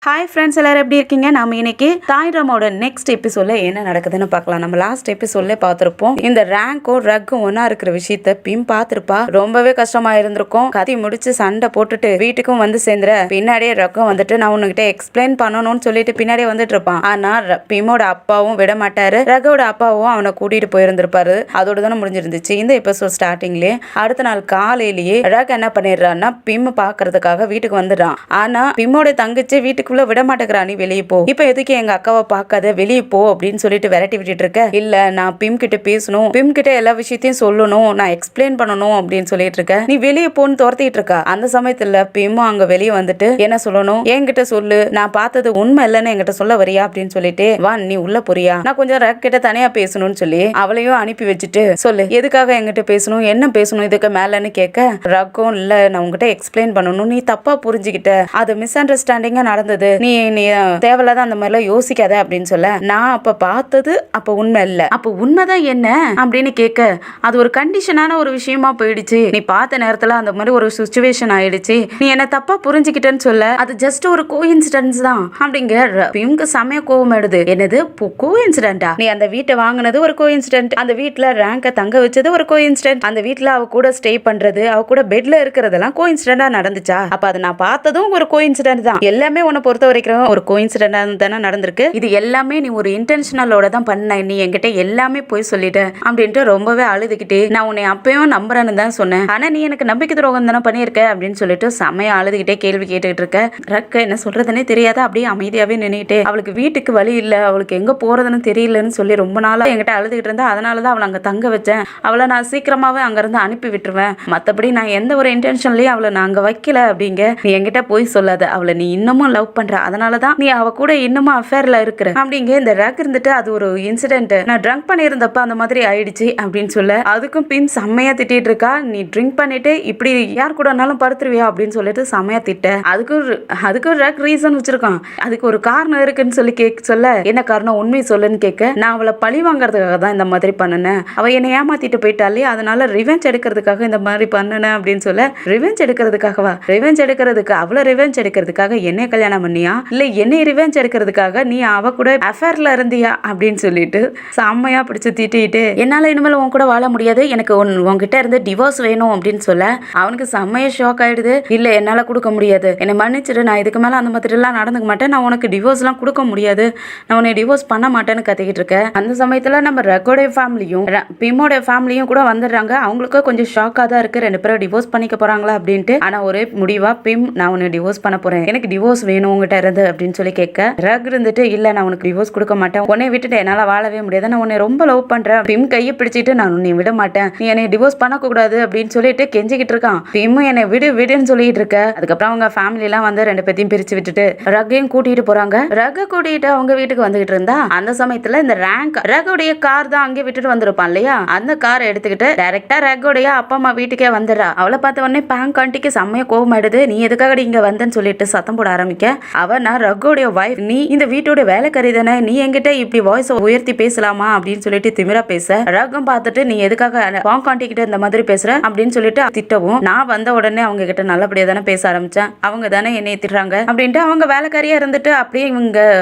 Hi friends, எல்லாரும் எப்படி இருக்கீங்க? நாம இன்னைக்கு தாய்ராமோட நெக்ஸ்ட் எபிசோட்ல என்ன நடக்குதுன்னு பார்க்கலாம். நம்ம லாஸ்ட் எபிசோட்ல பார்த்துருப்போம். இந்த ரேங்கும் ரக்கும் ஒன்னா இருக்கிற விஷயத்த பிம் பார்த்துருப்பா. ரொம்பவே கஷ்டமா இருந்திருக்கும். கத்தி முடிச்சு சண்டை போட்டுட்டு வீட்டுக்கும் வந்து சேர்ந்துற பின்னாடியே ரக்கம் வந்துட்டு நான் உன்கிட்ட எக்ஸ்பிளைன் பண்ணணும்னு சொல்லிட்டு பின்னாடியே வந்துட்டு இருப்பான். ஆனா பிமோட அப்பாவும் விட மாட்டாரு, ரகோட அப்பாவும் அவனை கூட்டிட்டு போயிருந்திருப்பாரு. அதோட தானே முடிஞ்சிருந்துச்சு இந்த எபிசோட் ஸ்டார்டிங்லயே. அடுத்த நாள் காலையிலேயே ரக் என்ன பண்ணிடுறான்னா பிம் பாக்குறதுக்காக வீட்டுக்கு வந்துடுறான். ஆனா பிமோட தங்கச்சி வீட்டுக்கு விட மாட்டேங்கிறா, நீ வெளியே போ, இப்ப எதுக்கு எங்க அக்காவை பார்க்காத, வெளியே போ அப்படின்னு சொல்லிட்டு விரட்டி விட்டுட்டு இருக்க. இல்ல, நான் பிம் கிட்ட பேசணும், பிம் கிட்ட எல்லா விஷயத்தையும் சொல்லணும், நான் எக்ஸ்பிளைன் பண்ணணும் அப்படின்னு சொல்லிட்டு இருக்க. நீ வெளியே போன்னு துரத்திட்டு இருக்கா. அந்த சமயத்துல பிம்மும் அங்க வெளியே வந்துட்டு என்ன சொல்லணும், என்கிட்ட சொல்லு, நான் பார்த்தது உண்மை இல்லைன்னு என்கிட்ட சொல்ல வரியா அப்படின்னு சொல்லிட்டு, வா நீ உள்ள போறியா, நான் கொஞ்சம் ரக் கிட்ட தனியா பேசணும்னு சொல்லி அவளையும் அனுப்பி வச்சுட்டு, சொல்லு எதுக்காக என்கிட்ட பேசணும், என்ன பேசணும் இதுக்கு மேலன்னு கேட்க, ரக்கும் இல்ல நான் உங்ககிட்ட எக்ஸ்பிளைன் பண்ணணும், நீ தப்பா புரிஞ்சுக்கிட்ட, அது மிஸ் அண்டர்ஸ்டாண்டிங்கா நடந்தது, நீ தேவையில்லாத அந்த மாதிரிலாம் யோசிக்காத அப்படின்னு சொல்ல, நான் அப்ப பார்த்தது அப்ப உண்மை இல்ல, அப்ப உண்மைதான் என்ன அப்படின்னு கேட்க, அது ஒரு கண்டிஷனான ஒரு விஷயமா போயிடுச்சு, நீ பார்த்த நேரத்துல அந்த மாதிரி ஒரு சிச்சுவேஷன் ஆயிடுச்சு, நீ என்ன தப்பா புரிஞ்சுக்கிட்டேன்னு சொல்ல, அது ஜஸ்ட் ஒரு கோஇன்சிடென்ஸ் தான் அப்படிங்க. பிம்க்கு செமைய கோவம் எடுது. என்னது கோஇன்சிடென்ட்டா, நீ அந்த வீட்டை வாங்கினது ஒரு கோஇன்சிடென்ட், அந்த வீட்டுல ரேங்க தங்க வச்சது ஒரு கோஇன்சிடென்ட், அந்த வீட்டுல அவ கூட ஸ்டே பண்றது, அவ கூட பெட்ல இருக்கிறதெல்லாம் கோஇன்சிடென்ட்டா நடந்துச்சா, அப்ப அதை நான் பார்த்ததும் ஒரு கோஇன்சிடென்ட் தான், எல்லாமே உன்னை பொறுத்த வரைக்கும் ஒரு கோஇன்சிடென்ட்டா தானே நடந்திருக்கு, இது எல்லாமே நீ ஒரு இன்டென்ஷனலோட தான் பண்ண, நீ என்கிட்ட எல்லாமே போய் சொல்லிட்ட அப்படின்ட்டு ரொம்பவே அழுதுகிட்டே, நான் உன்னை அப்பயும் நம்புறேன்னு தான் சொன்னேன், ஆனா நீ எனக்கு நம்பிக்கை துரோகம் தானே பண்ணியிருக்க அப்படின்னு சொல்லிட்டு செமையா அழுதுகிட்டே கேள்வி கேட்டுக்கிட்டு இருக்க. ரக்க என்ன சொல்றதுன்னே தெரியாத அப்படியே அமைதியாவே நின்னுட்டு, அவளுக்கு வீட்டுக்கு வழி இல்ல, அவளுக்கு எங்க போறதுன்னு தெரியலன்னு சொல்லி ரொம்ப நாளா என்கிட்ட அழுதுகிட்டு இருந்தா, அதனாலதான் அவளை அங்க தங்க வச்சேன், அவளை நான் சீக்கிரமாவே அங்க இருந்து அனுப்பி விட்டுருவேன், மத்தபடி நான் எந்த ஒரு இன்டென்ஷன்லயும் அவளை நான் அங்க வைக்கல அப்படிங்க, நீ என்கிட்ட போய் சொல்லாத, அவளை நீ இன்னமும் லவ் பண்ற, அதனாலதான் நீ அவ கூட இன்னமும் அஃபேர்ல இருக்கிற அப்படிங்க. இந்த ரக் இருந்துட்டு அது ஒரு இன்சிடென்ட், நான் ட்ரங்க் பண்ணியிருந்தப்ப அந்த மாதிரி ஆயிடுச்சு அப்படின்னு சொல்ல, அதுக்கும் பின் செம்மையா திட்டிட்டு இருக்கா, நீ ட்ரிங்க் பண்ணிட்டு இப்படி யார் கூடனாலும் படுத்துருவியா அப்படின்னு சொல்லிட்டு செம்மையா திட்ட, அதுக்கு ரக் ரீசன் வச்சிருக்கான், அதுக்கு ஒரு காரணம் இருக்குன்னு சொல்லி சொல்ல, என்ன காரணம் உண்மை சொல்லுன்னு கேட்க, நான் அவளை பழி வாங்கறதுக்காக தான் இந்த மாதிரி பண்ணினேன், அவ என்னை ஏமாத்திட்டு போயிட்டாலே, அதனால ரிவெஞ்ச் எடுக்கிறதுக்காக இந்த மாதிரி பண்ணினேன் அப்படின்னு சொல்ல, ரிவெஞ்ச் எடுக்கிறதுக்காகவா, ரிவெஞ்ச் எடுக்கிறதுக்கு அவளை ரிவெஞ்ச் எடுக்கிறதுக்காக என்னை கல்யாணம் பண்ணியா, இல்ல என்னை ரிவெஞ்ச் எடுக்கிறதுக்காக நீ அவ கூட அஃபேர்ல இருந்தியா அப்படின்னு சொல்லிட்டு செம்மையா பிடிச்சு திட்டிட்டு, என்னால இனிமேல் உன் கூட வாழ முடியாது, எனக்கு உன்கிட்ட இருந்து டிவோர்ஸ் வேணும் அப்படின்னு சொல்ல, அவனுக்கு செம்மையா ஷாக் ஆயிடுது. இல்ல என்னால கொடுக்க முடியாது, என்னை மன்னிச்சிடு, நான் இதுக்கு மேல அந்த மாதிரி எல்லாம் நடந்துக்க மாட்டேன், நான் உனக்கு டிவோர்ஸ் எல்லாம் கொடுக்க முடியாது, நான் உன்னை டிவோர்ஸ் பண்ண மாட்டேன்னு கத்திக்கிட்டு இருக்க. அந்த சமயத்துல நம்ம ரக்கோடைய ஃபேமிலியும் பிமோட ஃபேமிலியும் கூட வந்துடுறாங்க. அவங்களுக்கு கொஞ்சம் ஷாக்கா தான் இருக்கு, ரெண்டு பேரும் டிவோர்ஸ் பண்ணிக்க போறாங்களா அப்படின்ட்டு. ஆனா ஒரே முடிவா பிம், நான் உன்னை டிவோர்ஸ் பண்ண போறேன், எனக்கு டிவோர்ஸ் வேணும் உங்ககிட்ட இருந்து அப்படின்னு சொல்லி கேட்க, ரக் இருந்துட்டு இல்ல நான் உனக்கு டிவோர்ஸ் கொடுக்க மாட்டேன், உன்னை விட்டுட்டு என்னால வாழவே முடியாது, நான் உன்னை ரொம்ப லவ் பண்றேன், பிம் கையை பிடிச்சிட்டு நான் உன்னை விட மாட்டேன், நீ என்னை டிவோர்ஸ் பண்ண கூடாது அப்படின்னு சொல்லிட்டு கெஞ்சிக்கிட்டு இருக்கான். பிம் என்னை விடுன்னு சொல்லிட்டு இருக்க. அதுக்கப்புறம் அவங்க ஃபேமிலி எல்லாம் வந்து ரெண்டு பேத்தையும் பிரிச்சு விட்டுட்டு ரக்கையும் கூட்டிட்டு போறாங்க. ரக்க கூட்டிட்டு அவங்க வீட்டுக்கு வந்துகிட்டு இருந்தா, அந்த சமயத்துல இந்த ரகோடைய கார் தான் அங்கே விட்டுட்டு வந்திருப்பான் இல்லையா, அந்த காரை எடுத்துக்கிட்டு டைரக்டா ரகோடைய அப்பா அம்மா வீட்டுக்கே வந்துடுறா. அவளை பார்த்த உடனே பேங்க் ஆண்டிக்கு செம்மைய கோவம் ஆயிடுது. நீ எதுக்காக இங்க வந்தேன்னு சொல்லிட்டு சத்தம் போட ஆரம்பிக்க, அவ நான் ரகோடைய வைஃப், நீ இந்த வீட்டோட வேலைக்காரி தானே, நீ என்கிட்ட இப்படி வாய்ஸ் உயர்த்தி பேசலாமா அப்படின்னு சொல்லிட்டு திமிரா பேச, ரகம் பார்த்துட்டு நீ எதுக்காக பேங்க் ஆண்டி கிட்ட இந்த மாதிரி பேசுற அப்படின்னு சொல்லிட்டு திட்டவும், நான் வந்த உடனே அவங்க கிட்ட நல்லபடியா தானே பேச ஆரம்பிச்சேன், அவங்க தானே என்னை திட்டுறாங்க அப்படின்ட்டு, அவங்க வேலைக்காரியா இருந்துட்டு அப்படியே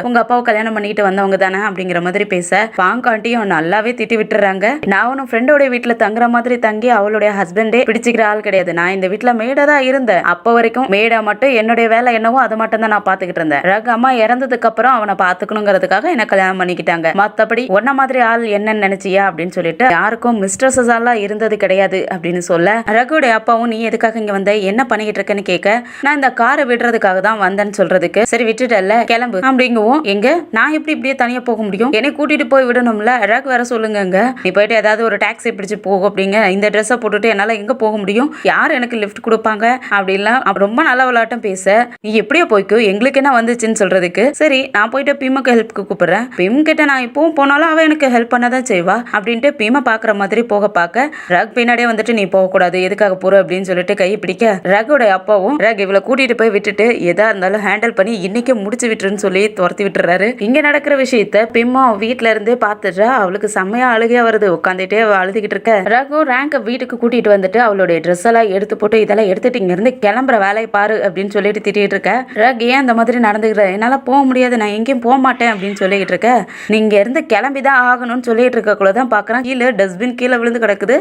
உங்க அப்பாவை கல்யாணம் பண்ணிட்டு வந்தவங்க தானே அப்படிங்கிற மாதிரி பேச, பேங்க் ஆண்டியும் நல்லாவே திட்டி விட்டுறாங்க. நான் உன் ஃப்ரெண்டோட வீட்டுல தங்குற மாதிரி தங்கி அவளுடைய ஹஸ்பண்டே பிடிச்சிக்கிற ஆள் கிடையாது, நான் இந்த வீட்டுல மேடா தான் இருந்தேன், அப்ப வரைக்கும் மேடா மட்டும் என்னுடைய வேலை என்னவோ அதை மட்டும் தான் நான் பாத்துக்கிட்டு இருந்தேன், ரக் அம்மா இறந்ததுக்கு அப்புறம் அவனை பாத்துக்கணுங்கிறதுக்காக என்ன கல்யாணம் பண்ணிக்கிட்டாங்க, மத்தபடி ஒன்ன மாதிரி ஆள் என்னன்னு நினைச்சியா அப்படின்னு சொல்லிட்டு யாருக்கும் மிஸ்ட்ரஸஸ் எல்லாம் இருந்தது கிடையாது அப்படின்னு சொல்ல, ரகுடைய அப்பாவும் நீ எதுக்காக இங்க வந்த, என்ன பண்ணிக்கிட்டு இருக்கேன்னு கேட்க, நான் இந்த காரை விடுறதுக்காக தான் வந்தேன்னு சொல்றதுக்கு, சரி விட்டுட்டல்ல கிளம்பு அப்படிங்கவும், எங்க நான் எப்படி இப்படியே தனியா போக முடியும், என்னை கூட்டிட்டு போய் விடணும்ல, ரக் வர சொல்லுங்க, நீ போயிட்டு ஏதாவது ஒரு டாக்ஸி பிடிச்சு போக அப்படிங்க, இந்த ட்ரெஸ்ஸை போட்டுட்டு என்னால எங்க போக முடியும், யார் எனக்கு லிஃப்ட் கொடுப்பாங்க அப்படின்லாம் ரொம்ப நல்ல விளையாட்டம் பேச, நீ எப்படியோ போய்க்கோ எங்களுக்கு என்ன வந்துச்சுன்னு சொல்றதுக்கு, சரி நான் போயிட்டு பீமாக்கு ஹெல்ப்க்கு கூப்பிடுறேன், பீம் கிட்ட நான் இப்பவும் போனாலும் அவ எனக்கு ஹெல்ப் பண்ணதான் செய்வா அப்படின்ட்டு பீமா பாக்குற மாதிரி போக பார்க்க, ரக் பின்னாடியே வந்துட்டு நீ போக கூடாது, எதுக்காக போற அப்படின்னு சொல்லிட்டு கையை பிடிக்க, ரகோட அப்பாவும் ரக் இவளை கூட்டிட்டு போய் விட்டுட்டு எதா இருந்தாலும் ஹேண்டில் பண்ணி இன்னைக்கு முடிச்சு விட்டுருன்னு சொல்லி துரத்தி விட்டுறாரு. இங்க நடக்கிற விஷயத்த பிம்மா வீட்டுல இருந்தே பாத்துட்டா, அவளுக்கு செம்மையா அழுகையா வருது, உட்காந்துட்டே அழுதுகிட்டு இருக்க. ரகு ரேங்க வீட்டுக்கு கூட்டிட்டு வந்துட்டு அவளுடைய ட்ரெஸ் எல்லாம் எடுத்து போட்டு, இதெல்லாம் எடுத்துட்டு இங்க இருந்து கிளம்புற வேலையை பாரு அப்படின்னு சொல்லிட்டு திட்டிட்டு இருக்க. ரக் ஏன் இந்த மாதிரி நடந்துக்கிற, என்னால போக முடியாது, நான் எங்கேயும் போக மாட்டேன் அப்படின்னு சொல்லிட்டு இருக்க. நீங்க இருந்து கிளம்பிதான் ஆகணும்னு சொல்லிட்டு இருக்கக்குள்ளதான் பாக்குறேன் கீழே டஸ்ட்பின் கீழே விழுந்து கிடக்குது.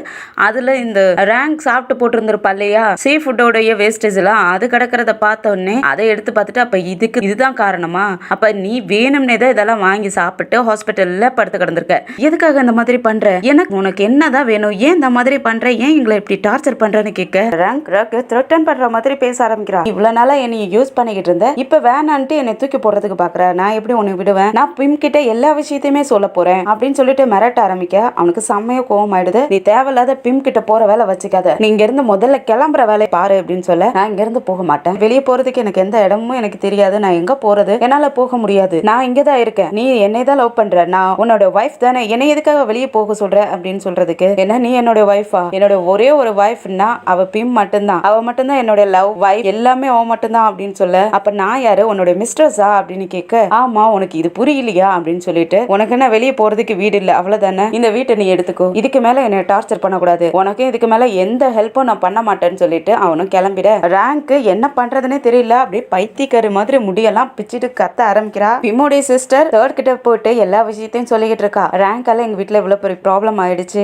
அதுல இந்த ரேங்க் சாப்பிட்டு போட்டிருந்திருப்பா இல்லையா சீ ஃபுட்டோடைய வேஸ்டேஜ் எல்லாம், அது கிடக்கிறத பார்த்த உடனே அதை எடுத்து பார்த்துட்டு அப்ப இதுதான் காரணமா, அப்ப நீ வேணும்னே தான் இதெல்லாம் வாங்கி சாப்பிட்டு ஹாஸ்பிட்டல்ல படுத்து கிடந்திருக்க. எதுக்காக இந்த மாதிரி பண்ற, எனக்கு உனக்கு என்னதான் வேணும், ஏன் இந்த மாதிரி பண்ற, ஏன் எங்களை இப்படி டார்ச்சர் பண்றன்னு கேட்க ரேங்க் த்ரெட்டன் பண்ற மாதிரி பேச ஆரம்பிக்கிறா. இவ்வளவு நாளா என்னை யூஸ் பண்ணிக்கிட்டு இருந்த, இப்ப வேணான்ட்டு என்னை தூக்கி போடுறதுக்கு பாக்குற, நான் எப்படி உன்னை விடுவேன், நான் பிம் கிட்ட எல்லா விஷயத்தையுமே சொல்ல போறேன் அப்படின்னு சொல்லிட்டு மிரட்ட ஆரம்பிக்க அவனுக்கு செம்மையா கோவம் ஆயிடுது. நீ தேவையில்லாத பிம் கிட்ட போற வேலை வச்சுக்காத, நீ இங்க இருந்து முதல்ல கிளம்புற வேலையை பாரு அப்படின்னு சொல்ல, நான் இங்க இருந்து போக மாட்டேன், வெளியே போறதுக்கு எனக்கு எந்த இடமும் எனக்கு தெரியாது, நான் எங்க போறது, என்னால போக முடியாது, நான் இங்கதான் இருக்கேன், நீ என்னை தான் லவ் பண்ற, நான் உன்னோட வைஃப் தானே, என்னை எதுக்காக வெளியே போக சொல்ற அப்படின்னு சொல்றதுக்கு, என்ன நீ என்னோட வைஃபா, என்னோட ஒரே ஒரு வைஃப்னா அவ பிம் மட்டும்தான், அவ மட்டும்தான் என்னோட லவ் வைஃப், எல்லாமே அவ மட்டும்தான் அப்படின்னு சொல்ல, அப்ப நான் யாரு உன்னோட மிஸ்ட்ரஸா அப்படின்னு கேட்க, ஆமா உனக்கு இது புரியலையா அப்படின்னு சொல்லிட்டு, உனக்கு என்ன வெளியே போறதுக்கு வீடு இல்ல அவ்வளவுதானே, இந்த வீட்டை நீ எடுத்துக்கோ, இதுக்கு மேல என்னை டார்ச்சர் பண்ணக்கூடாது, உனக்கு இதுக்கு மேல எந்த ஹெல்ப்பும் நான் பண்ண மாட்டேன்னு சொல்லிட்டு அவனும் கிளம்பிட. ரேங்க் என்ன பண்றதுன்னே தெரியல, அப்படியே பைத்தியக்காரி மாதிரி முடியெல்லாம் பிச்சுட்டு கத்த ஆரம்பிக்கிறா. பிம்மோடைய சிஸ்டர் தேர்ட் கிட்ட போயிட்டு எல்லா விஷயத்தையும் சொல்லிக்கிட்டு இருக்கா. ரேங்கால எங்க வீட்டுல இவ்வளவு பெரிய ப்ராப்ளம் ஆயிடுச்சு,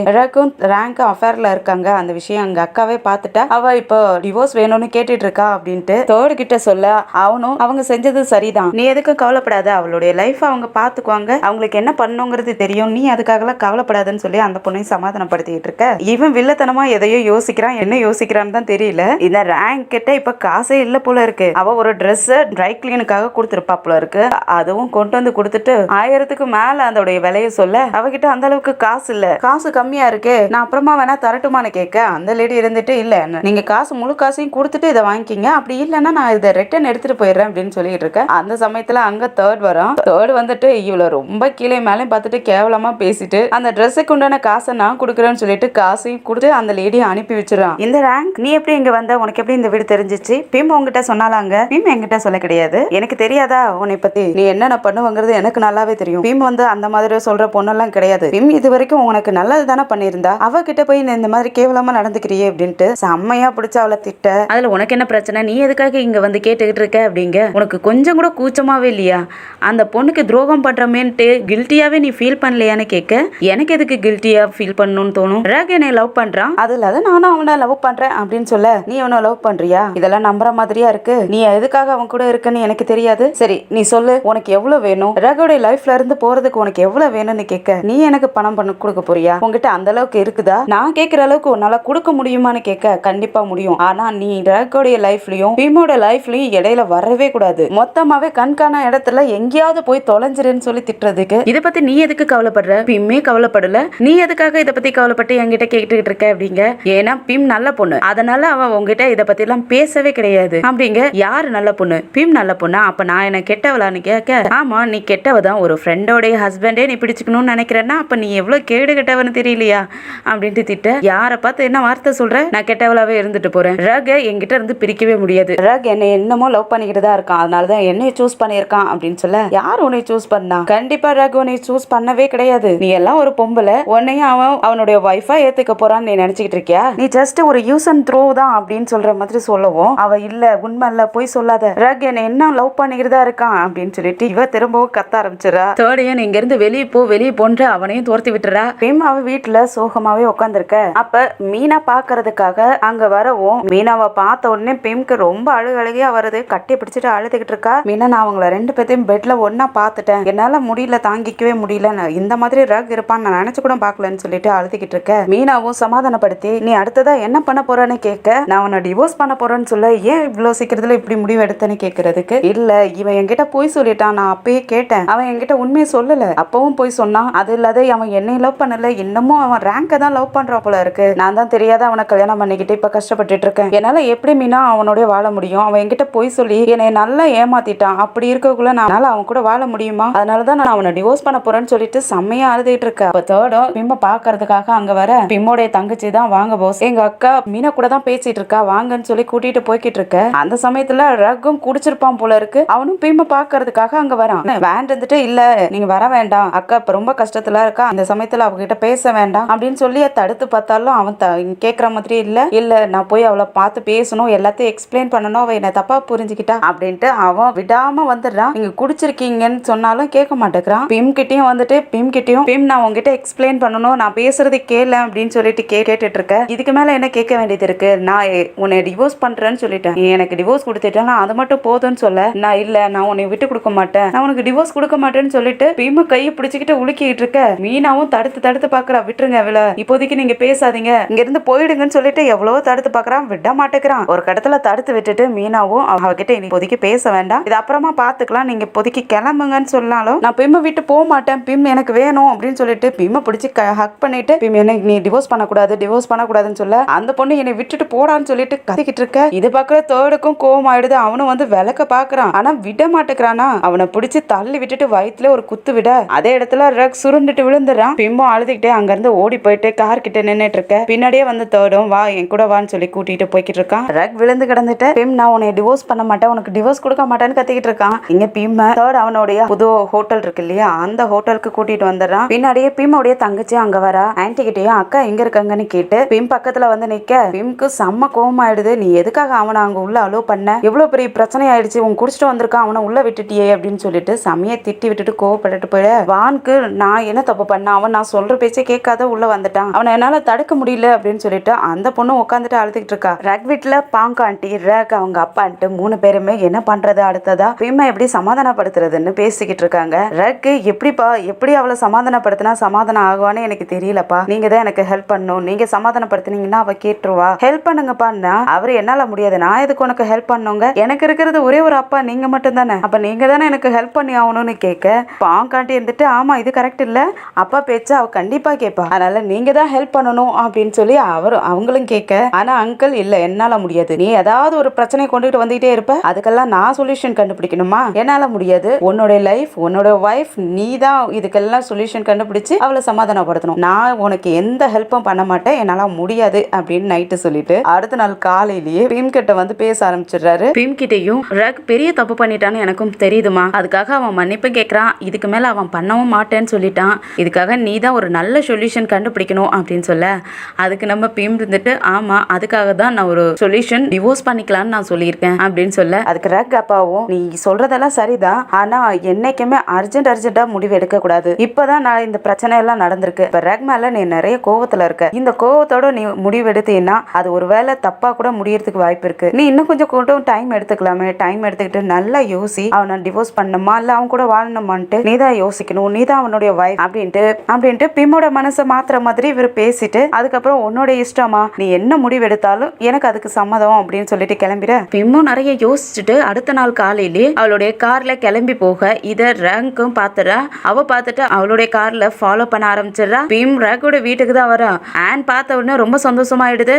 ரேங்க் அஃபேர்ல இருக்காங்க, அந்த விஷயம் எங்க அக்காவே பார்த்துட்டா, அவ இப்போ டிவோர்ஸ் வேணும்னு கேட்டுட்டு இருக்கா அப்படின்ட்டு தேர்ட் கிட்ட சொல்ல, அவனும் அவங்க செஞ்சது சரிதான், நீ எதுக்கும் கவலைப்படாத, அவளுடைய லைஃப் அவங்க பாத்துக்குவாங்க, அவங்களுக்கு என்ன பண்ணுங்கிறது தெரியும், நீ அதுக்காகலாம் கவலைப்படாதுன்னு சொல்லி அந்த பொண்ணையும் சமாதானப்படுத்திட்டு இருக்க. இவன் வில்லத்தனமா எதையோ யோசிக்கிறான், என்ன யோசிக்கிறான்னு தான் தெரியல. இந்த ரேங்க் கிட்ட இப்ப காசே இல்ல போல இருக்கு, அவ ஒரு ட்ரெஸ் ட்ரை கிளீனுக்காக கொடுத்துருப்பா போல இருக்கு, அதுவும் கொண்டு வந்து கொடுத்துட்டு 1000க்கு மேல அதோடைய விலைய சொல்ல, அவகிட்ட அந்த அளவுக்கு காசு இல்ல, காசு கம்மியா இருக்கு, நான் அப்புறமா வேணா தரட்டுமான்னு கேட்க, அந்த லேடி இருந்துட்டு இல்ல நீங்க காசு முழு காசையும் கொடுத்துட்டு இதை வாங்கிக்கிங்க, அப்படி இல்லைன்னா நான் இதை ரிட்டர்ன் எடுத்துட்டு போயிடுறேன் அப்படின்னு சொல்லிட்டு இருக்கேன். அந்த சமயத்துல அங்க தேர்ட் வரும். தேர்ட் வந்துட்டு இவ்வளவு ரொம்ப கீழே மேலே பார்த்துட்டு கேவலமா பேசிட்டு அந்த ட்ரெஸ்ஸுக்கு உண்டான காசை நான் கொடுக்குறேன்னு சொல்லிட்டு காசையும் கொடுத்து அந்த லேடியை அனுப்பி வச்சிடறான். இந்த ரேங்க் நீ எப்படி இங்க வந்த, உனக்கு எப்படி இந்த வீடு தெரிஞ்சிச்சு, பிம் உங்ககிட்ட சொன்னாலாங்க, பிம் என்கிட்ட சொல்ல கிடையாது, எனக்கு தெரியாதா உன்னை பத்தி, நீ என்னென்ன பண்ணுவங்கிறது எனக்கு நல்லாவே தெரியும், பிம் வந்து அந்த மாதிரி சொல்ற பொண்ணெல்லாம் கிடையாது, பிம் இது வரைக்கும் உனக்கு நல்லது தானே பண்ணியிருந்தா, அவகிட்ட போய் இந்த மாதிரி கேவலமா நடந்துக்கிறியே அப்படின்ட்டு செம்மையா பிடிச்ச அவளை திட்ட. அதுல உனக்கு என்ன பிரச்சனை, நீ எதுக்காக இங்க வந்து கேட்டுக்கிட்டு இருக்க அப்படிங்க, உனக்கு கொஞ்சம் கூட கூச்சமாவே இல்லையா, அந்த பொண்ணுக்கு துரோகம் பண்றமேன்ட்டு கில்ட்டியாவே நீ ஃபீல் பண்ணலையான்னு கேட்க, எனக்கு எதுக்கு கில்ட்டியா ஃபீல் பண்ணணும்னு தோணும், ரேக் என்னை லவ் பண்றான், அதுல நானும் அவனை லவ் பண்றேன் அப்படின்னு சொல்ல, நீ அவனை லவ் பண்றியா, இதெல்லாம் நம்புற மாதிரியா இருக்கு, நீ எதுக்காக அவன் கூட இருக்குன்னு எனக்கு தெரியாது, சரி நீ சொல்லு உனக்கு எவ்வளவு வேணும், ரேகோடைய லைஃப்ல இருந்து போறதுக்கு உனக்கு எவ்வளவு வேணும்னு கேட்க, நீ எனக்கு பணம் பண்ண கொடுக்க போறியா, உங்ககிட்ட அந்த அளவுக்கு இருக்குதா, நான் கேட்கிற அளவுக்கு உன்னால கொடுக்க முடியுமான்னு கேட்க, கண்டிப்பா முடியும், ஆனா நீ ரேகோடைய லைஃப்லயும் பீமோட லைஃப்லயும் இடையில வரவே கூடாது, மொத்தமாவே கண்காண இடத்துல எங்கேயாவது போய் தொலைஞ்சிருன்னு சொல்லி திட்டுறதுக்கு, இதை பத்தி நீ எதுக்கு கவலைப்படுற, பிம்மே கவலைப்படல, நீ எதுக்காக இதை பத்தி கவலைப்பட்டு என்கிட்ட கேட்டுக்கிட்டு இருக்க அப்படிங்க, ஏன்னா பிம் நல்ல பொண்ணு, அதனால அவன் உங்ககிட்ட இதை பத்தி எல்லாம் பேசவே கிடையாது அப்படிங்க. யாரு நல்ல பொண்ணு, பிம் நல்ல பொண்ணா, அப்ப நான் என்ன கெட்டவளான்னு கேட்க, ஆமா நீ கெட்டவதான், ஒரு ஃப்ரெண்டோடைய ஹஸ்பண்டே நீ பிடிச்சுக்கணும்னு நினைக்கிறேன்னா அப்ப நீ எவ்வளவு கேடு கெட்டவன்னு தெரியலையா அப்படின்ட்டு திட்ட, யாரை பார்த்து என்ன வார்த்தை சொல்ற, நான் கெட்டவளாவே இருந்துட்டு போறேன், ரக என்கிட்ட இருந்து பிரிக்கவே முடியாது, ரக் என்னை என்னமோ லவ் பண்ணிக்கிட்டு தான் இருக்கான், அதனாலதான் என்னை சூஸ் பண்ணியிருக்கான் அப்படின்னு சொல்ல, யார் உன்னை சூஸ் பண்ணா, கண்டிப்பா ரக் உன்னை சூஸ் பண்ணவே கிடையாது, நீ எல்லாம் ஒரு பொம்பளை, உன்னையும் அவனுடைய வைஃபா ஏத்துக்க போறான்னு நீ நினைச்சுக்கிட்டு இருக்கியா, நீ ஜஸ்ட் ஒரு யூஸ் அண்ட் த்ரோ தான் அப்படின்னு சொல்ற மாதிரி சொல்லவும், அவ இல்ல உண்மை இல்ல போய் சொல்லாத, ரக் என்னை என்ன லவ் பண்ணிக்கிறதா இருக்கான் அப்படின்னு சொல்லிட்டு இவ திரும்பவும் கத்த ஆரம்பிச்சிடா. தேர்டையன் இங்க இருந்து வெளியே போன்ற அவனையும் துரத்தி விட்டுறா. பிம் அவ வீட்டுல சோகமாவே உட்காந்துருக்க, அப்ப மீனா பாக்குறதுக்காக அங்க வரவும், மீனாவை பார்த்த உடனே பிம்க்கு ரொம்ப அழுகையா வருது, கட்டி பிடிச்சிட்டு அழுதுகிட்டு இருக்கா. மீனா நான் அவங்கள ரெண்டு பேத்தையும் பெட்ல ஒன்னா பாத்துட்டேன், என்னால முடியல, தாங்கிக்கவே முடியல, இந்த மாதிரி ரக் இருப்பான்னு நான் நினைச்சு கூட பாக்கலன்னு சொல்லிட்டு அழுதுகிட்டு இருக்க. மீனாவும் சமாதானப்படுத்தி நீ அடுத்ததா என்ன பண்ண போறன்னு கேட்க, நான் உன்னை டிவோர்ஸ் பண்ண போறேன்னு சொல்ல, ஏன் இவ்வளவு சீக்கிரத்துல இப்படி முடிவு எடுத்தேன்னு கேட்கறதுக்கு, இல்ல இவன் என்கிட்ட போய் சொல்லிட்டான், நான் அப்பயே கேட்டேன், அவன் என்கிட்ட உண்மையை சொல்லல, அப்பவும் போய் சொன்னான், அது இல்லாத அவன் என்னை லவ் பண்ணல, இன்னமும் அவன் ரேங்க தான் லவ் பண்றா போல இருக்கு, நான் தான் தெரியாத அவனை கல்யாணம் பண்ணிக்கிட்டு இப்ப கஷ்டப்பட்டுட்டு இருக்கேன், என்னால எப்படி மீனா அவனோட வாழ முடியும், அவன் என்கிட்ட போய் சொல்லி என்னை நல்லா ஏமாத்திட்டான், அப்படி இருக்கக்குள்ள நான் அவன் கூட வாழ முடியுமா, அதனாலதான் நான் அவனை டிவோர்ஸ் பண்ண போறேன்னு சொல்லிட்டு செம்மையா அழுதுகிட்டு இருக்கேன். அப்ப தேர்டும் பிம்ப பாக்குறதுக்காக அங்க வர, பிம்மோடைய தங்கச்சி தான் வாங்க போஸ், எங்க அக்கா மீனா கூட தான் பேசிட்டு இருக்கா வாங்கன்னு சொல்லி கூட்டிட்டு போய்கிட்டு இருக்க. அந்த சமயத்துல ரக்கும் குடிச்சிருப்பான் போல இருக்கு, அவனும் பிம்ப பாக்குறதுக்காக அங்க வரான். வேன் இருந்துட்டு இல்ல நீங்க வர வேண்டாம், அக்கா இப்ப ரொம்ப கஷ்டத்துல இருக்கா, அந்த சமயத்துல அவகிட்ட பேச வேண்டாம் அப்படின்னு சொல்லி தடுத்து பார்த்தாலும் அவன் கேட்கற மாதிரி இல்ல நான் போய் அவளை பார்த்து பேசணும், எல்லாத்தையும் எக்ஸ்பிளைன் பண்ணணும், அவ என்ன தப்பா புரிஞ்சுக்கிட்டா அப்படின்னு அப்படின்ட்டு அவன் விடாம வந்துடுறான். நீங்க குடிச்சிருக்கீங்கன்னு சொன்னாலும் கேட்க மாட்டேங்கிறான். பிம் கிட்டயும் வந்துட்டு பிம் நான் உங்ககிட்ட எக்ஸ்பிளைன் பண்ணணும், நான் பேசுறது கேள அப்படின்னு சொல்லிட்டு கேட்டுட்டு இருக்க. இதுக்கு மேல என்ன கேட்க வேண்டியது இருக்கு? நான் உன்னை டிவோர்ஸ் பண்றேன்னு சொல்லிட்டேன். நீ எனக்கு டிவோர்ஸ் கொடுத்துட்டேன்னா அது மட்டும் போதும்னு சொல்ல, நான் உன்னை விட்டு கொடுக்க மாட்டேன், நான் உனக்கு டிவோர்ஸ் கொடுக்க மாட்டேன்னு சொல்லிட்டு பிம் கையை பிடிச்சிக்கிட்டு உலுக்கிட்டு இருக்க. மீனாவும் தடுத்து பாக்குறா. விட்டுருங்க அவள, இப்போதைக்கு நீங்க பேசாதீங்க, இங்க இருந்து போயிடுங்கன்னு சொல்லிட்டு எவ்வளவோ தடுத்து பாக்குறான், விட மாட்டேங்கிறான். ஒரு கடத்துல தடுத்து விட்டுட்டு மீனாவும் அவகிட்ட இப்போதைக்கு பேச வேண்டாம், இது அப்புறமா பாத்துக்கலாம், நீங்க இப்போதைக்கு கிளம்புங்கன்னு சொன்னாலும் நான் பிம்ம விட்டு போக மாட்டேன், பிம் எனக்கு வேணும் அப்படின்னு சொல்லிட்டு பிம்ம பிடிச்சி ஹக் பண்ணிட்டு, பிம் என்ன நீ டிவோர்ஸ் பண்ணக்கூடாதுன்னு சொல்ல, அந்த பொண்ணு என்னை விட்டுட்டு போடான்னு சொல்லிட்டு கத்திக்கிட்டு இருக்க. இது பாக்குற தேர்டுக்கும் கோவம் ஆயிடுது. அவனும் வந்து விளக்க பாக்குறான், ஆனா விட மாட்டேங்கிறானா. அவனை பிடிச்சி தள்ளி விட்டுட்டு வயிற்றுல ஒரு குத்து விட அதே இடத்துல ரக் சுருண்டுட்டு விழுந்துறான். பிம்பம் அழுதுகிட்டே அங்க இருந்து ஓடி போயிட்டு கார் கிட்ட நின்னுட்டு இருக்க. பின்னாடியே வந்து தேர்டும் வா என் கூட வான்னு சொல்லி கூட்டிட்டு போய்கிட்டு இருக்கான். ரக் விழுந்து கிடந்துட்டு பிம் நான் உன்னை டிவோர்ஸ் பண்ண மாட்டேன், உனக்கு டிவோர்ஸ் கொடுக்க மாட்டேன்னு கத்திக்கிட்டு இருக்கான். இங்க பிம்ம தேர்ட் அவனுடைய புது ஹோட்டல் இருக்கு இல்லையா, அந்த ஹோட்டலுக்கு கூட்டிட்டு வந்துடுறான். பின்னாடியே பிம்மோடைய தங்கச்சி அங்க வரா. ஆன்டி கிட்டயும் அக்கா எங்க இருக்காங்கன்னு கேட்டு பிம் பக்கத்துல வந்து நிக்க. பிம்க்கு செம்ம கோவம் ஆயிடுது. நீ எதுக்காக அவனை அங்க உள்ள அலோ பண்ண, எவ்வளவு பெரிய பிரச்சனை ஆயிடுச்சு, உன் குடிச்சிட்டு வந்திருக்கான், அவனை உள்ள விட்டுட்டியே அப்படின்னு சொல்லிட்டு சமைய திட்டி விட்டுட்டு கோவப்பட்டுட்டு போயிட. வான்க்கு நான் என்ன தப்பு பண்ண, அவன் நான் சொல்ற பேச்சே கேட்காத உள்ள வந்துட்டான், அவனை என்னால தடுக்க முடியல அப்படின்னு சொல்லிட்டு அந்த பொண்ணு உட்காந்துட்டு அழுதுகிட்டு இருக்கா. ரக் வீட்டுல பாங்க ஆண்டி ரக் அவங்க அப்பா ஆண்டி 3 பேருமே என்ன பண்றது அடுத்ததா பிம்ம எப்படி சமாதானப்படுத்துறதுன்னு பேசிக்கிட்டு இருக்காங்க. ரக் எப்படி அவளை சமாதானப்படுத்தினா சமாதானம் ஆகுவான்னு எனக்கு தெரியலப்பா, நீங்க தான் எனக்கு ஹெல்ப் பண்ணணும், நீங்க சமாதானப்படுத்தினீங்கன்னா அவ கேட்டுருவா, ஹெல்ப் பண்ணுங்கப்பான்னா. அவரு என்னால முடியாது, நான் எதுக்கு உனக்கு ஹெல்ப் பண்ணுங்க, எனக்கு இருக்கிறது ஒரே ஒரு அப்பா நீங்க மட்டும் தானே, அப்ப நீங்க தானே எனக்கு ஹெல்ப் பண்ணி ஆகணும்னு கேட்க பாங்காண்டி இருந்துட்டு ஆமா இது கரெக்ட் இல்ல, அப்பா பேச்ச அவ கண்டிப்பா கேட்பா, அதனால நீங்க தான் ஹெல்ப் பண்ணணும் அப்படின்னு சொல்லி அவங்களும் கேட்க. ஆனா அங்கிள் இல்ல என்னால முடியாது, நீ ஏதாவது ஒரு பிரச்சனை கொண்டுட்டு வந்துட்டே இருப்ப, அதுக்கெல்லாம் நான் சொல்யூஷன் கண்டுபிடிக்கணுமா, என்னால முடியாது, உன்னோட லைஃப் உன்னோட வைஃப் நீ தான் இதுக்கெல்லாம் சொல்யூஷன் கண்டுபிடிச்சு அவளை சமாதானப்படுத்தணும், நான் உனக்கு எந்த ஹெல்ப்பும் பண்ண மாட்டேன், என்னால முடியாது அப்படின்னு நைட்டு சொல்லிட்டு அடுத்த நாள் காலையிலேயே பிம் கிட்ட வந்து பேச ஆரம்பிச்சிடுறாரு. பிம் கிட்டையும் ரக் பெரிய தப்பு பண்ணிட்டான்னு எனக்கும் தெரியுதுமா, அதுக்காக அவன் மன்னிப்பு கேட்கறான், இதுக்கு மேல அவன் பண்ணவும் மாட்டேன்னு சொல்லிட்டான், இதுக்காக நீ தான் ஒரு நல்ல சொல்யூஷன் கண்டுபிடிக்கணும் அப்படின்னு சொல்ல, அதுக்கு நம்ம பிம் இருந்துட்டு ஆமா அதுக்காக தான் நான் ஒரு சொல்யூஷன் டிவோர்ஸ் பண்ணிக்கலாம்னு நான் சொல்லியிருக்கேன் அப்படின்னு சொல்ல, அதுக்கு ரக் அப்பாவும் நீ சொல்றதெல்லாம் சரிதான், ஆனா என்னைக்குமே அர்ஜென்டா முடிவு எடுக்க கூடாது, இப்பதான் நான் இந்த பிரச்சனை எல்லாம் நடந்திருக்கு, இப்ப ரக் மேல நீ நிறைய கோவத்துல இருக்க, இந்த கோவத்தோட நீ முடிவு எடுத்தீங்கன்னா அது ஒரு வேளை தப்பா கூட முடியறதுக்கு வாய்ப்பு இருக்கு, நீ இன்னும் கொஞ்சம் டைம் எடுத்துக்கலாமே, டைம் எடுத்துக்கிட்டு நல்லா யோசி, அவனை டிவோர்ஸ் பண்ணணுமா இல்ல அவன் கூட வாழணுமான்ட்டு நீ தான் யோசிக்கணும், நீ தான் அவனுடைய வைஃப் அப்படின்ட்டு பிம்மோட மனசை மாத்துற மாதிரி இவர் பேசிட்டு, அதுக்கப்புறம் உன்னோட இஷ்டமா நீ என்ன முடிவு எடுத்தாலும் எனக்கு அதுக்கு சம்மதம் அப்படின்னு சொல்லிட்டு கிளம்பிட. பிம்மும் நிறைய யோசிச்சுட்டு அடுத்த நாள் காலையிலே அவளுடைய கார்ல கிளம்பி போக இத ரேங்கும் பாத்துறா. அவ பார்த்துட்டு அவளுடைய கார்ல ஃபாலோ பண்ண ஆரம்பிச்சிடறா. பிம் ரேங்கோட வீட்டுக்கு தான் வரா. ஆன் பார்த்த உடனே ரொம்ப சந்தோஷமாயிடுது.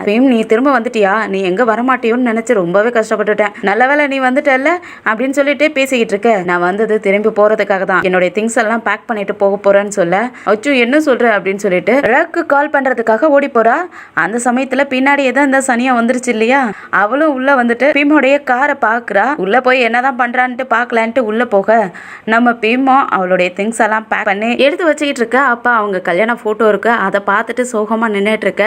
பிம் நீ திரும்ப வந்துட்டியா, நீ எங்க வரமாட்டியோன்னு நினைச்சு ரொம்பவே கஷ்டப்பட்டுட்டேன், நல்ல வேளை நீ வந்துட்டல்ல அப்படின்னு சொல்லிட்டு பேசிக்கிட்டு இருக்க. நான் வந்தது திரும்பி போறதுக்காக தான், என்னுடைய திங்ஸ் எல்லாம் பேக் பண்ணிட்டு போக போறேன்னு சொல்ல, அச்சு என்ன சொல்ற அப்படின்னு சொல்லிட்டு ரக்கு கால் பண்றதுக்காக ஓடி போறா. அந்த சமயத்துல பின்னாடியே தான் இந்த சனியா வந்துருச்சு இல்லையா, அவளும் உள்ள வந்துட்டு பிம்முடைய காரை பாக்குறா. உள்ள போய் என்னதான் பண்றான்ட்டு பாக்கலான்ட்டு உள்ள போக நம்ம பிம்மோ அவளுடைய திங்ஸ் எல்லாம் பேக் பண்ணி எடுத்து வச்சுக்கிட்டு இருக்க. அப்ப அவங்க கல்யாண போட்டோ இருக்கு, அதை பார்த்துட்டு சோகமா நின்றுட்டு இருக்க.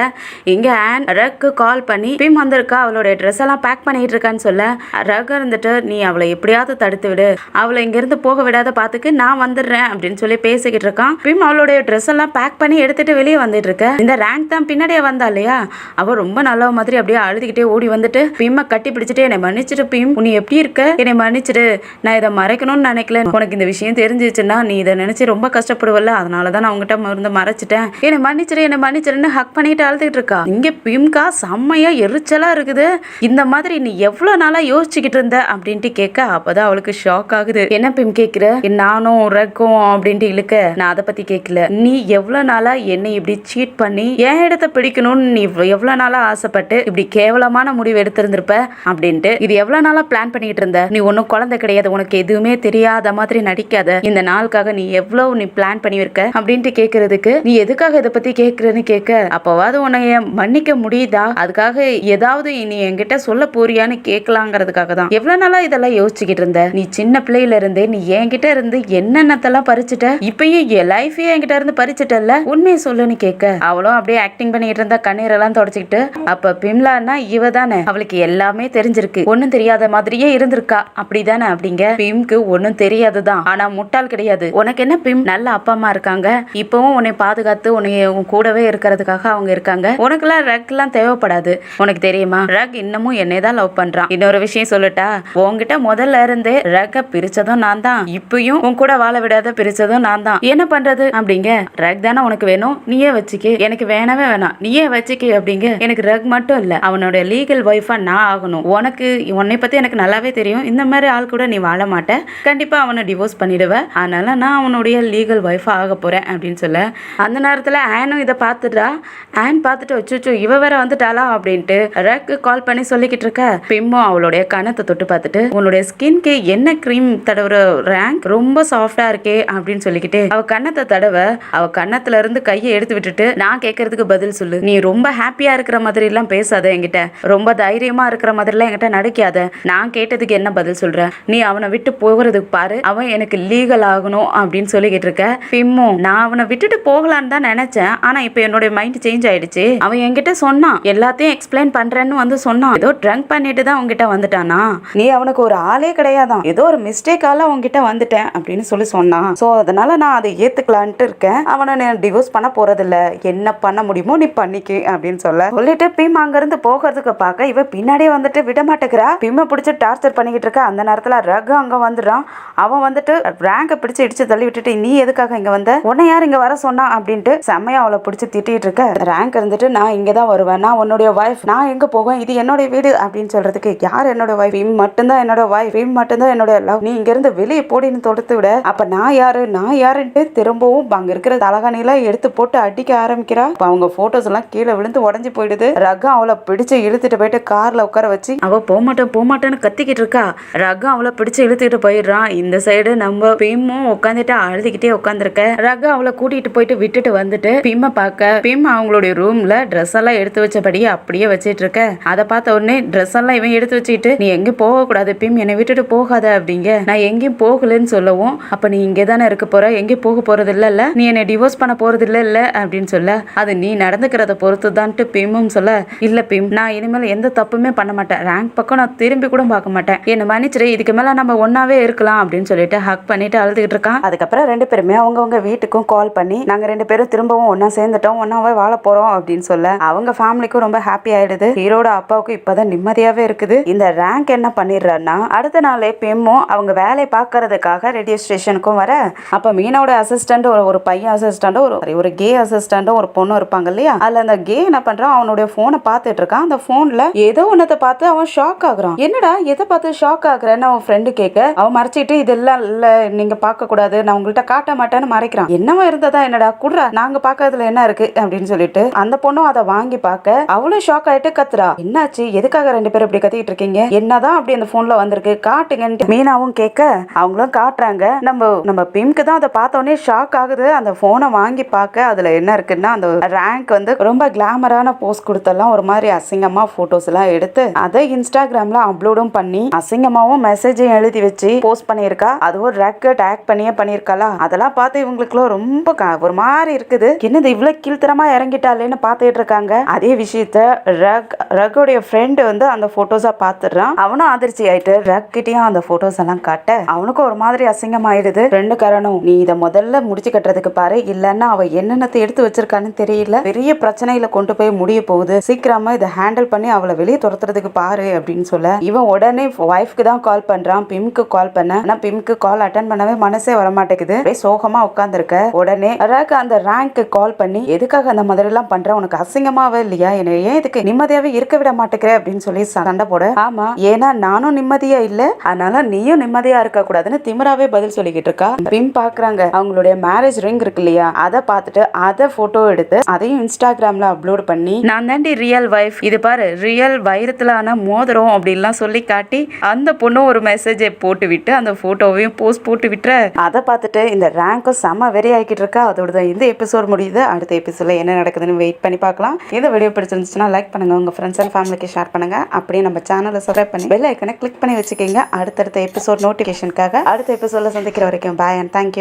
இங்க ஆன் ரக்கு கால் பண்ணி பிம் வந்திருக்கா, அவளுடைய ட்ரெஸ் எல்லாம் பேக் பண்ணிட்டு இருக்கான்னு சொல்ல, ரக் இருந்துட்டு நீ அவளை எப்படியாவது தடுத்து விடு, அவளை இங்க இருந்து போக விடாத பாத்துக்கு நான் வந்துடுறேன் அப்படின்னு சொல்லி பேசிக்கிட்டு இருக்கான். பிம் அவளுடைய ட்ரெஸ் எல்லாம் பேக் பண்ணி எடுத்துட்டு வெளியே வந்துட்டு இருக்க. இந்த ரேங்க் தான் பின்னாடியே வந்தா இல்லையா, அவ ரொம்ப நல்ல மாதிரி அப்படியே அழுதுகிட்டே ஓடி வந்துட்டு பிம்ம கட்டி பிடிச்சிட்டு என்னை மன்னிச்சிட்டு பிம், நீ எப்படி இருக்க, என்னை மன்னிச்சிடு, நான் இதை மறைக்கணும்னு நினைக்கல, உனக்கு இந்த விஷயம் தெரிஞ்சிச்சுன்னா நீ இதை நினைச்சு ரொம்ப கஷ்டப்படுவல்ல, அதனாலதான் நான் உங்ககிட்ட இருந்து மறைச்சிட்டேன், என்னை மன்னிச்சிடுன்னு ஹக் பண்ணிட்டு அழுதுகிட்டு இருக்கா. இங்க பிம்கா செம்மையா எரிச்சலா இருக்குது. இந்த மாதிரி நீ எவ்வளவு நாளா யோசிச்சுக்கிட்டு இருந்த அப்படின்ட்டு கேட்க, அப்பதான் அவளுக்கு ஷாக் ஆகுது. என்ன பிம் கேக்குற, நானும் ரக்கும் அப்படின்ட்டு இழுக்க, நான் அதை பத்தி கேட்கல, நீ எவ்வளவு நாளா என்னை இப்படி சீட் பண்ணி என் இடத்த பிடிக்கணும்னு நீ எவ்வளவு நாளா ஆசைப்பட்டு இப்படி கேவலமான முடிவு எடுத்திருந்திருப்ப அப்படின்ட்டு, இது எவ்வளவு நாளா பிளான் பண்ணிட்டு இருந்த, நீ ஒன்னும் குழந்தை கிடையாது, உனக்கு எதுவுமே தெரியாத மாதிரி நடிக்காத, இந்த நாளுக்காக நீ எவ்வளவு பிளான் பண்ணிருக்க அப்படின்ட்டு கேக்குறதுக்கு, நீ எதுக்காக இதை பத்தி கேக்குறன்னு கேட்க, அப்பவாது உன்னைய மன்னிக்க முடியுதா, அதுக்காக ஏதாவது நீ என்கிட்ட சொல்ல போறியான்னு கேட்கலாங்கிறதுக்காக தான் எவ்வளவு நாளா இதெல்லாம் யோசிச்சுக்கிட்டு இருந்த, நீ சின்ன பிள்ளையில இருந்தே நீ என்கிட்ட இருந்து என்னென்னத்தெல்லாம் பறிச்சுட்ட, இப்பயும் என் லைஃபே என்கிட்ட இருந்து பறிச்சுட்டல்ல, உண்மையை சொல்லுன்னு கேட்க, அவளும் அப்படியே ஆக்டிங் பண்ணிட்டு இருந்தா, கண்ணீரெல்லாம் தொடச்சிக்கிட்டு. அப்ப பிம்லான்னா இவ தானே, அவளுக்கு எல்லாமே தெரிஞ்சிருக்கு, ஒன்னும் தெரியாத மாதிரியே இருந்திருக்கா அப்படிதானே அப்படிங்க. பிம்க்கு ஒன்னும் தெரியாதுதான், ஆனா முட்டாள் கிடையாது. உனக்கு என்ன பிம், நல்ல அப்பா அம்மா இருக்காங்க, இப்பவும் உன்னை பாதுகாத்து உன்னை உன் கூடவே இருக்கிறதுக்காக அவங்க இருக்காங்க. உனக்குலாம் ரக் எல்லாம் தேவைப்படாது. உனக்கு தெரியுமா, ரக் இன்னமும் என்னை தான் லவ் பண்றான். இன்னொரு விஷயம் சொல்லட்டா, உன்கிட்ட முதல்ல இருந்தே ரக்க பிரிச்சதும் நான் தான், இப்பயும் உன் கூட வாழ விடாத பிரிச்சதும் நான் தான். என்ன பண்றது அப்படிங்க. ரக் தானே உனக்கு வேணும், நீயே வச்சுக்க. எனக்கு வேணவே வேணாம், நீயே வச்சுக்க அப்படிங்க. எனக்கு ரக் மட்டும் இல்ல, அவனோட லீகல் ஒய்ஃபா நான் ஆகணும். உனக்கு உன்னை பத்தி எனக்கு நல்லாவே தெரியும். இந்த மாதிரி ஆள் கூட நீ வாழ மாட்ட, கண்டிப்பா அவனை டிவோர்ஸ் பண்ணிடுவ. அதனால நான் அவனுடைய லீகல் ஒய்ஃபா ஆக போறேன் அப்படின்னு சொல்ல, அந்த நேரத்துல ஆனும் இதை பார்த்துட்டா. ஆன் பார்த்துட்டு வச்சுச்சோ இவ வேற வந்துட்டாளா அப்படின்ட்டு ரக்கு கால் பண்ணி சொல்லிக்கிட்டு இருக்க. பிம்மும் அவளுடைய கணத்தை தொட்டு பார்த்துட்டு, உன்னுடைய ஸ்கின்க்கு என்ன கிரீம் தடவுற ரேங்க், ரொம்ப சாஃப்டா இருக்கே அப்படின்னு சொல்லிக்கிட்டு அவ கண்ணத்தை தடவ, அவ கண்ணத்துல இருந்து கையை எடுத்து விட்டுட்டு, நான் கேட்கறதுக்கு பதில் சொல்லு, நீ ரொம்ப ஹாப்பியா இருக்கிற மாதிரி எல்லாம் பேசாத என்கிட்ட, ரொம்ப தைரியமா இருக்கிற மாதிரி எல்லாம் என்கிட்ட நடிக்காத, நான் கேட்டதுக்கு என்ன பதில் சொல்ற, நீ அவனை விட்டு போகிறதுக்கு பாரு, அவன் எனக்கு லீகல் ஆகணும் அப்படின்னு சொல்லிக்கிட்டு இருக்க. பிம்மும், நான் அவனை விட்டுட்டு போகலான்னு தான் நினைச்சேன், ஆனா இப்ப என்னுடைய மைண்ட் சேஞ்ச் ஆயிடுச்சு. அவன் என்கிட்ட சொன்னான், எல்லாத்தையும் எக்ஸ்பிளைன் பண்றேன்னு வந்து சொன்னான், ஏதோ ட்ரங்க் பண்ணிட்டு தான் உங்ககிட்ட வந்துட்டானா, நீ அவனுக்கு ஒரு ஆளே கிடையாதான், ஏதோ ஒரு மிஸ்டேக்கால உங்ககிட்ட வந்துட்டேன் அப்படின்னு சொல்லி சொன்னான். சோ அதனால நான் அதை ஏத்துக்கலான்ட்டு இருக்கேன், அவனை நான் டிவோர்ஸ் பண்ண போறதில்ல, என்ன பண்ண முடியுமோ நீ பண்ணிக்க அப்படின்னு சொல்லிட்டு பிம் அங்க இருந்து போகிறதுக்கு பார்க்க இவ பின்னாடியே வந்துட்டு விட மாட்டேங்கிறா. பிம்மை பிடிச்சி டார்ச்சர் பண்ணிக்கிட்டு இருக்க. அந்த நேரத்துல ரகு அங்க வந்துடுறான். அவன் வந்துட்டு ரேங்க பிடிச்சு இடிச்சு தள்ளி விட்டுட்டு, நீ எதுக்காக இங்க வந்த, உன்னை யார் இங்க வர சொன்னா அப்படின்ட்டு செம்மையா அவளை பிடிச்சி திட்டிட்டு இருக்க. ரேங்க் இருந்துட்டு, நான் இங்கதான் வருவேன், நான் உன்னுடைய வைஃப், நான் எங்க போவேன், இது என்னோட வீடு அப்படின்னு சொல்றதுக்கு, யார் என்னோட வைஃப், பிம் மட்டும்தான் என்னோட வைஃப், பிம் மட்டும்தான் என்னோட லவ், நீ இங்க இருந்து வெளியே போடின்னு தொடுத்து விட, அப்ப நான் யாருன்ட்டு திரும்பவும் அங்க இருக்கிற தலகாணியில எடுத்து போட்டு அடிக்க ஆரம்பிக்கிறா. அவங்க போட்டோஸ் எல்லாம் கீழே விழுந்து உடஞ்சு போயிடுது. ரகம் அவளை பிடிச்சு இழுத்துட்டு போயிட்டு கார்ல உட்கார வச்சு, அவ போமாட்டேன்னு கத்திக்கிட்டு இருக்கா. ரகம் அவளை பிடிச்சு இழுத்துட்டு போயிடுறான். இந்த சைடு நம்ம பிம்மும் உட்காந்துட்டு அழுதுகிட்டே உட்காந்துருக்க. ரகம் அவளை கூட்டிட்டு போயிட்டு விட்டுட்டு வந்துட்டு பிம்மை பார்க்க, பிம் அவங்களுடைய ரூம்ல ட்ரெஸ் எல்லாம் எடுத்து வச்சபடி அப்படியே வச்சிட்டு இருக்க. அதை பார்த்த உடனே ட்ரெஸ் எல்லாம் இவன் எடுத்து வச்சுட்டு, நீ எங்கேயும் போக கூடாது பிம், என்னை விட்டுட்டு போகாத அப்படிங்க. நான் எங்கேயும் போகலன்னு சொல்லவும், அப்ப நீ இங்கே தானே இருக்க போற, எங்கேயும் போக போறது இல்ல, நீ என்னை டிவோர்ஸ் பண்ண போறது இல்ல அப்படின்னு சொல்ல, அது நீ நடந்துக்கிறத பொறுத்து தான்ட்டு பிம்மும் சொல்ல, இல்ல பிம், நான் இனிமேல் எந்த தப்புமே பண்ண மாட்டேன், ரேங்க் பக்கம் நான் திரும்பி கூட பார்க்க மாட்டேன், என்ன மன்னிச்சிரு, இதுக்கு மேல நம்ம ஒன்னாவே இருக்கலாம் அப்படின்னு சொல்லிட்டு ஹக் பண்ணிட்டு அழுதுகிட்டு இருக்கான். அதுக்கப்புறம் ரெண்டு பேருமே அவங்கவுங்க வீட்டுக்கும் கால் பண்ணி, நாங்க ரெண்டு பேரும் திரும்பவும் ஒன்னா சேர்ந்துட்டோம், ஒன்னாவே வாழ போறோம் அப்படின்னு சொல்ல, அவங்க ஃபேமிலிக்கும் ரொம்ப ஹாப்பி ஆயிடுது. ஹீரோட அப்பாவுக்கும் இப்பதான் நிம்மதியாவே இருக்குது. இந்த ரேங்க் என்ன பண்ணிடுறான்னா, அடுத்த நாளே பிம்மும் அவங்க வேலை பார்க்கறதுக்காக ரேடியோ ஸ்டேஷனுக்கும் வர, அப்ப மீனோட அசிஸ்டன்ட் ஒரு பையன் அசிஸ்டன்ட், ஒரு கே அசிஸ்டன்ட், ஒரு பொண்ணு இருப்பாங்க இல்லையா, அதுல அந்த கே என்ன பண்றான், அவனுடைய போனை பார்த்துட்டு இருக்கான். அந்த போன்ல ஏதோ ஒன்னத்தை பார்த்து அவன் ஷாக் ஆகுறான். என்னடா எதை பார்த்து ஷாக் ஆகுறேன்னு அவன் ஃப்ரெண்டு கேட்க, அவன் மறைச்சிட்டு, இதெல்லாம் இல்ல நீங்க பார்க்க கூடாது, நான் உங்கள்கிட்ட காட்ட மாட்டேன்னு மறைக்கிறான். என்னவா இருந்ததா, என்னடா குடுறா, நாங்க பார்க்கறதுல என்ன இருக்கு அப்படின்னு சொல்லிட்டு அந்த பொண்ணும் அதை வாங்கி பார்க்க, அவளும் ஷாக் ஆயிட்டு கத்துறா. என்னாச்சு, எதுக்காக ரெண்டு பேரும் இப்படி கத்திட்டு இருக்கீங்க, என்னதான் அப்படி அந்த போன்ல வந்திருக்கு காட்டுங்கன்னு மீனாவும் கேட்க, அவங்களும் காட்டுறாங்க. நம்ம பிம்க்கு தான் அதை பார்த்த உடனே ஷாக் ஆகுது. அந்த போனை வாங்கி பார்க்க அதுல என்ன இருக்குன்னா, அந்த ரேங்க் வந்து ரொம்ப கிளாமரான போஸ்ட் கொடுத்தெல்லாம் ஒரு மாதிரி அசிங்கமா போட்டோஸ் எல்லாம் எடுத்து அதை இன்ஸ்டாகிராம்ல அப்லோடும் பண்ணி அசிங்கமாவும் மெசேஜையும் எழுதி வச்சு போஸ்ட் பண்ணியிருக்கா. அதுவும் ரேக் டேக் பண்ணியிருக்காளா. அதெல்லாம் பார்த்து இவங்களுக்குலாம் ரொம்ப ஒரு மாதிரி இருக்குது. என்னது இவ்வளவு கீழ்த்தரமா இறங்கிட்டாலேன்னு பார்த்துட்டு இருக்காங்க. அதே விஷயத்த ரக்கோடைய ஃப்ரெண்டு வந்து அந்த போட்டோஸா பார்த்துடுறான். அவனும் அதிர்ச்சி ஆயிட்டு ரக் கிட்டயும் அந்த போட்டோஸ் எல்லாம் காட்ட, அவனுக்கும் ஒரு மாதிரி அசிங்கமாயிடுது. ரெண்டு காரணம், நீ இதை முதல்ல முடிச்சு கட்டுறதுக்கு பாரு, இல்லன்னா அவ என்னென்னத்தை எடுத்து வச்சிருக்கான்னு தெரியல, பெரிய பிரச்சனையில கொண்டு போய் முடிய போகுது, சீக்கிரமா இதை ஹேண்டில் பண்ணி அவளை வெளியே துரத்துறதுக்கு பாரு அப்படின்னு சொல்ல, இவன் உடனே வைஃப்க்கு தான் கால் பண்றான். பிம்க்கு கால் பண்ண, ஆனா பிம்க்கு கால் அட்டன் பண்ணவே மனசே வரமாட்டேங்குது. சோகமா உட்கார்ந்துருக்க. உடனே அந்த ரேங்க்கு கால் பண்ணி, எதுக்காக அந்த மாதிரி எல்லாம் பண்ற, உனக்கு அசிங்கமாவே இல்லையா, என்ன ஏன் இதுக்கு நிம்மதியாவே இருக்க விட மாட்டேங்கிற அப்படின்னு சொல்லி சண்டை போட, ஆமா ஏன்னா நானும் நிம்மதியா இல்ல, அதனால நீயும் நிம்மதியா இருக்க கூடாதுன்னு திமிராவே பதில் சொல்லிக்கிட்டு இருக்கா. பிம் பாக்குறாங்க, அவங்களுடைய மேரேஜ் ரிங் இருக்கு இல்லையா, அதை பார்த்துட்டு அதை போட்டோ எடுத்து அதையும் இன்ஸ்டாகிராம்ல அப்லோட் பண்ணி, நான் தாண்டி ரியல் வைஃப், இது பாரு ரியல் வைரத்துல ஆன மோதிரம் அப்படின்லாம் சொல்லி காட்டி அந்த பொண்ணு ஒரு மெசேஜை போட்டு விட்டு அந்த போட்டோவையும் போஸ்ட் போட்டு விட்டுற. அதை பார்த்துட்டு இந்த ரேங்க்கும் செம்ம வெறி ஆகிட்டு இருக்கா. அதோட தான் இந்த எபிசோட் முடியுது. அடுத்த எபிசோட்ல என்ன நடக்குதுன்னு வெயிட் பண்ணி பார்க்கலாம். இந்த வீடியோ பிடிச்சிருந்துச்சுன்னா லைக் பண்ணுங்க, உங்க ஃப்ரெண்ட்ஸ் அண்ட் ஃபேமிலிக்கு ஷேர் பண்ணுங்க. அப்படியே நம்ம சேனலை சப்ஸ்கிரைப் பண்ணி பெல் ஐக்கனை கிளிக் பண்ணி வச்சுக்கோங்க. அடுத்தடுத்த எபிசோட் நோட்டிஃபிகேஷனுக்காக. அடுத்த எபிசோட்ல சந்திக்கிற வரைக்கும் பாய் அண்ட் தேங்க்யூ.